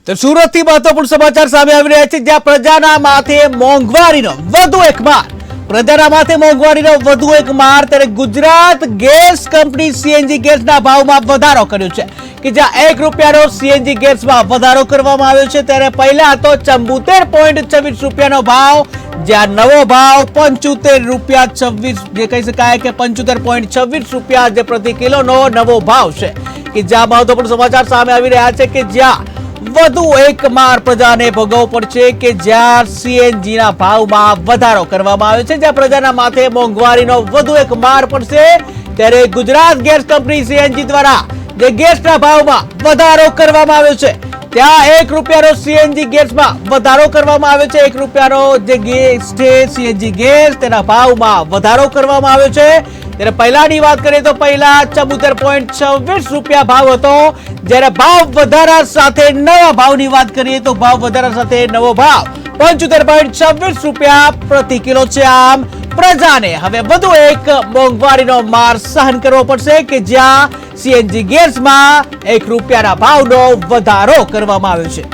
તો સુરતથી મહત્વપૂર્ણ સમાચાર સામે આવી રહ્યા છે, જ્યાં પ્રજાના માથે મોંઘવારીનો વધુ એક માર. પ્રજાના માથે મોંઘવારીનો વધુ એક માર. ત્યારે ગુજરાત ગેસ કંપની સીએનજી ગેસના ભાવમાં વધારો કર્યો છે કે જ્યાં 1 રૂપિયાનો સીએનજી ગેસમાં વધારો કરવામાં આવ્યો છે. ત્યારે પહેલા હતો 74.26 રૂપિયાનો ભાવ, જ્યાં નવો ભાવ 75 રૂપિયા 26 જે કહી શકાય કે 75.26 રૂપિયા જે પ્રતિ કિલોનો નવો ભાવ છે. કે જ્યાં મહત્વપૂર્ણ સમાચાર સામે આવી રહ્યા છે કે જ્યાં વધુ એક માર પ્રજાને ભોગવવો પડશે કે જ્યાં સીએનજી ના ભાવમાં વધારો કરવામાં આવ્યો છે, જ્યાં પ્રજાના માથે મોંઘવારીનો વધુ એક માર પડશે. ત્યારે ગુજરાત ગેસ કંપની સીએનજી દ્વારા જે ગેસના ભાવમાં વધારો કરવામાં આવ્યો છે, ત્યાં 1 રૂપિયાનો સીએનજી ગેસમાં વધારો કરવામાં આવ્યો છે. 1 રૂપિયાનો જે ગેસ છે સીએનજી ગેસ તેના ભાવમાં વધારો કરવામાં આવ્યો છે. ત્યારે પહેલાની વાત કરીએ તો પહેલા 74.26 રૂપિયા ભાવ હતો, જ્યારે ભાવ વધારા સાથે નવા ભાવની વાત કરીએ તો ભાવ વધારા સાથે નવો ભાવ 75.26 રૂપિયા પ્રતિ કિલો છે. આમ પ્રજાને હવે વધુ એક મોંઘવારીનો માર સહન કરવો પડશે કે જ્યાં સીએનજી ગેસમાં 1 રૂપિયાના ભાવનો વધારો કરવામાં આવ્યો છે.